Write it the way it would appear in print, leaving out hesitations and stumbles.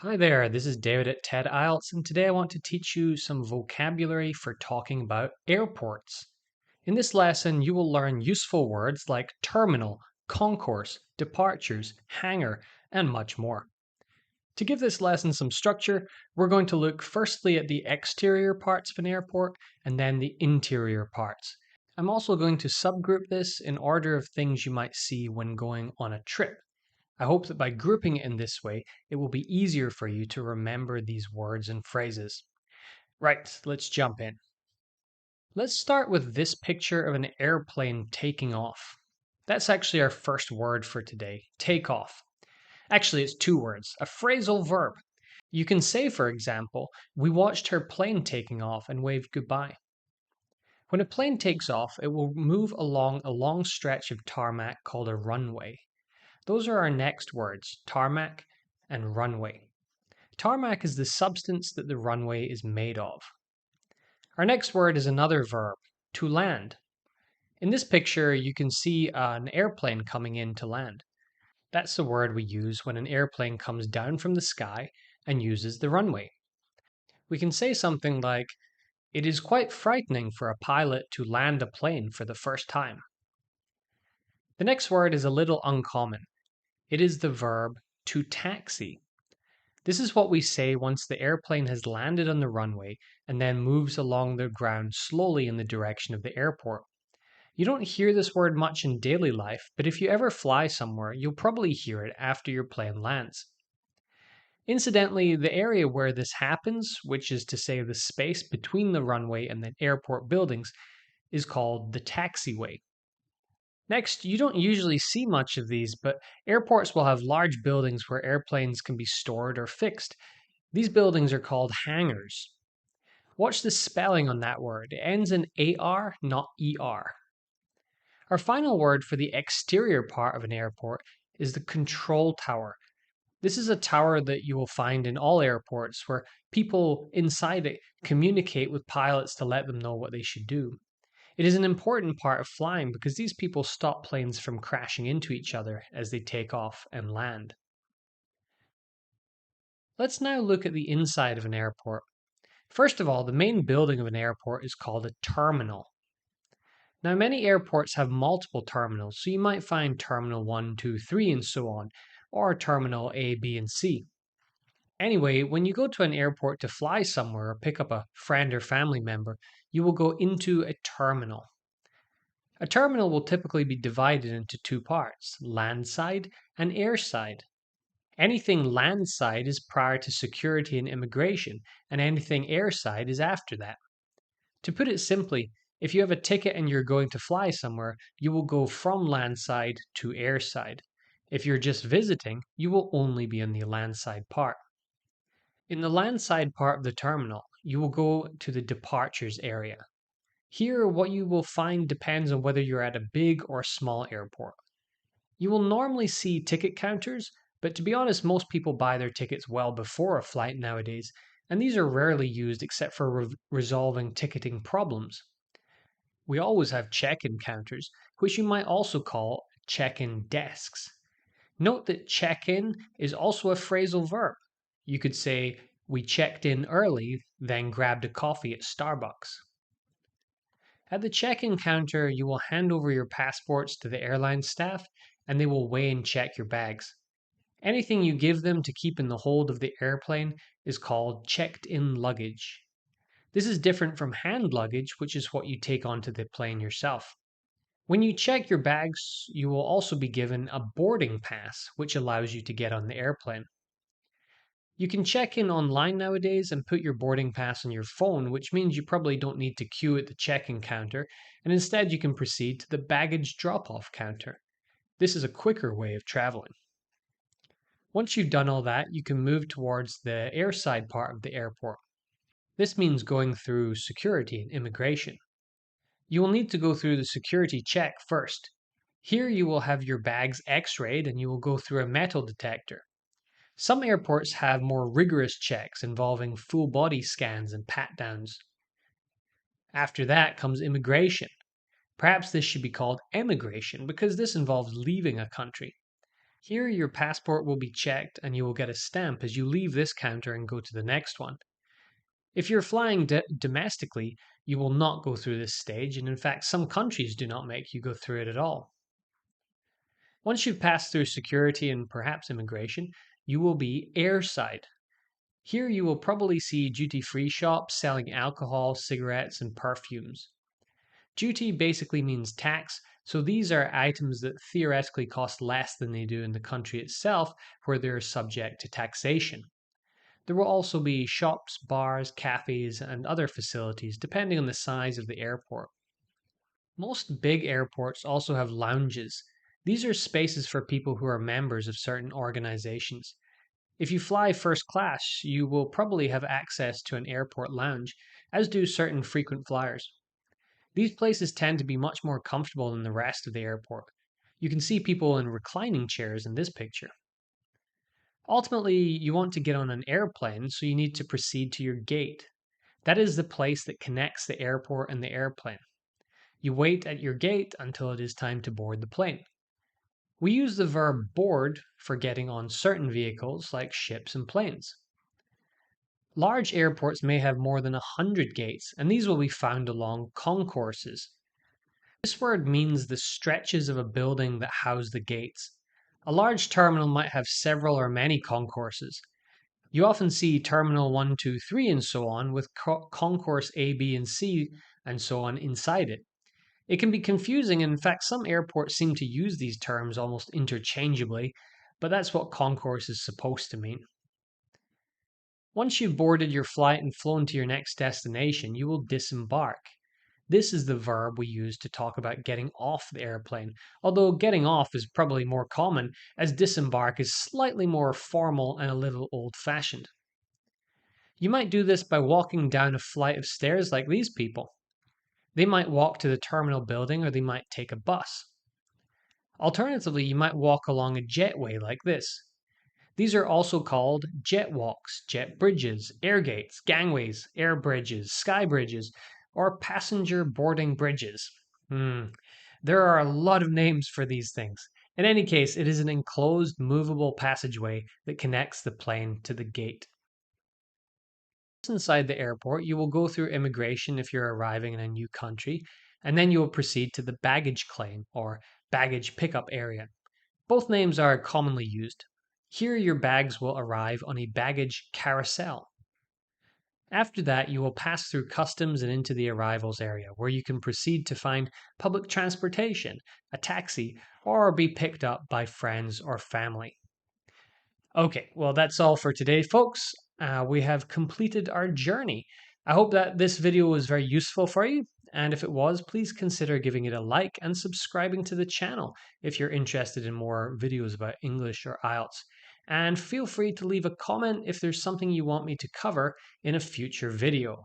Hi there, this is David at TED-IELTS, and today I want to teach you some vocabulary for talking about airports. In this lesson, you will learn useful words like terminal, concourse, departures, hangar, and much more. To give this lesson some structure, we're going to look firstly at the exterior parts of an airport and then the interior parts. I'm also going to subgroup this in order of things you might see when going on a trip. I hope that by grouping it in this way, it will be easier for you to remember these words and phrases. Right, let's jump in. Let's start with this picture of an airplane taking off. That's actually our first word for today, take off. Actually, it's two words, a phrasal verb. You can say, for example, we watched her plane taking off and waved goodbye. When a plane takes off, it will move along a long stretch of tarmac called a runway. Those are our next words, tarmac and runway. Tarmac is the substance that the runway is made of. Our next word is another verb, to land. In this picture, you can see an airplane coming in to land. That's the word we use when an airplane comes down from the sky and uses the runway. We can say something like, it is quite frightening for a pilot to land a plane for the first time. The next word is a little uncommon. It is the verb to taxi. This is what we say once the airplane has landed on the runway and then moves along the ground slowly in the direction of the airport. You don't hear this word much in daily life, but if you ever fly somewhere, you'll probably hear it after your plane lands. Incidentally, the area where this happens, which is to say the space between the runway and the airport buildings, is called the taxiway. Next, you don't usually see much of these, but airports will have large buildings where airplanes can be stored or fixed. These buildings are called hangars. Watch the spelling on that word. It ends in AR, not ER. Our final word for the exterior part of an airport is the control tower. This is a tower that you will find in all airports where people inside it communicate with pilots to let them know what they should do. It is an important part of flying because these people stop planes from crashing into each other as they take off and land. Let's now look at the inside of an airport. First of all, the main building of an airport is called a terminal. Now, many airports have multiple terminals, so you might find Terminal 1, 2, 3, and so on, or Terminal A, B, and C. Anyway, when you go to an airport to fly somewhere or pick up a friend or family member, you will go into a terminal. A terminal will typically be divided into two parts, landside and airside. Anything landside is prior to security and immigration, and anything airside is after that. To put it simply, if you have a ticket and you're going to fly somewhere, you will go from landside to airside. If you're just visiting, you will only be in the landside part. In the landside part of the terminal, you will go to the departures area. Here, what you will find depends on whether you're at a big or small airport. You will normally see ticket counters, but to be honest, most people buy their tickets well before a flight nowadays, and these are rarely used except for resolving ticketing problems. We always have check-in counters, which you might also call check-in desks. Note that check-in is also a phrasal verb. You could say, we checked in early, then grabbed a coffee at Starbucks. At the check-in counter, you will hand over your passports to the airline staff, and they will weigh and check your bags. Anything you give them to keep in the hold of the airplane is called checked-in luggage. This is different from hand luggage, which is what you take onto the plane yourself. When you check your bags, you will also be given a boarding pass, which allows you to get on the airplane. You can check in online nowadays and put your boarding pass on your phone, which means you probably don't need to queue at the check-in counter, and instead you can proceed to the baggage drop-off counter. This is a quicker way of traveling. Once you've done all that, you can move towards the airside part of the airport. This means going through security and immigration. You will need to go through the security check first. Here you will have your bags x-rayed and you will go through a metal detector. Some airports have more rigorous checks involving full body scans and pat-downs. After that comes immigration. Perhaps this should be called emigration because this involves leaving a country. Here, your passport will be checked and you will get a stamp as you leave this counter and go to the next one. If you're flying domestically, you will not go through this stage, and in fact, some countries do not make you go through it at all. Once you've passed through security and perhaps immigration, you will be airside. Here you will probably see duty-free shops selling alcohol, cigarettes, and perfumes. Duty basically means tax, so these are items that theoretically cost less than they do in the country itself, where they're subject to taxation. There will also be shops, bars, cafes, and other facilities, depending on the size of the airport. Most big airports also have lounges. These are spaces for people who are members of certain organizations. If you fly first class, you will probably have access to an airport lounge, as do certain frequent flyers. These places tend to be much more comfortable than the rest of the airport. You can see people in reclining chairs in this picture. Ultimately, you want to get on an airplane, so you need to proceed to your gate. That is the place that connects the airport and the airplane. You wait at your gate until it is time to board the plane. We use the verb board for getting on certain vehicles like ships and planes. Large airports may have more than 100 gates, and these will be found along concourses. This word means the stretches of a building that house the gates. A large terminal might have several or many concourses. You often see Terminal 1, 2, 3, and so on, with concourse A, B, and C, and so on inside it. It can be confusing, and in fact, some airports seem to use these terms almost interchangeably, but that's what concourse is supposed to mean. Once you've boarded your flight and flown to your next destination, you will disembark. This is the verb we use to talk about getting off the airplane, although getting off is probably more common, as disembark is slightly more formal and a little old-fashioned. You might do this by walking down a flight of stairs like these people. They might walk to the terminal building, or they might take a bus. Alternatively, you might walk along a jetway like this. These are also called jet walks, jet bridges, air gates, gangways, air bridges, sky bridges, or passenger boarding bridges. There are a lot of names for these things. In any case, it is an enclosed, movable passageway that connects the plane to the gate. Inside the airport, you will go through immigration if you're arriving in a new country, and then you will proceed to the baggage claim or baggage pickup area. Both names are commonly used. Here, your bags will arrive on a baggage carousel. After that, you will pass through customs and into the arrivals area, where you can proceed to find public transportation, a taxi, or be picked up by friends or family. Okay, well, that's all for today, folks. We have completed our journey. I hope that this video was very useful for you. And if it was, please consider giving it a like and subscribing to the channel if you're interested in more videos about English or IELTS. And feel free to leave a comment if there's something you want me to cover in a future video.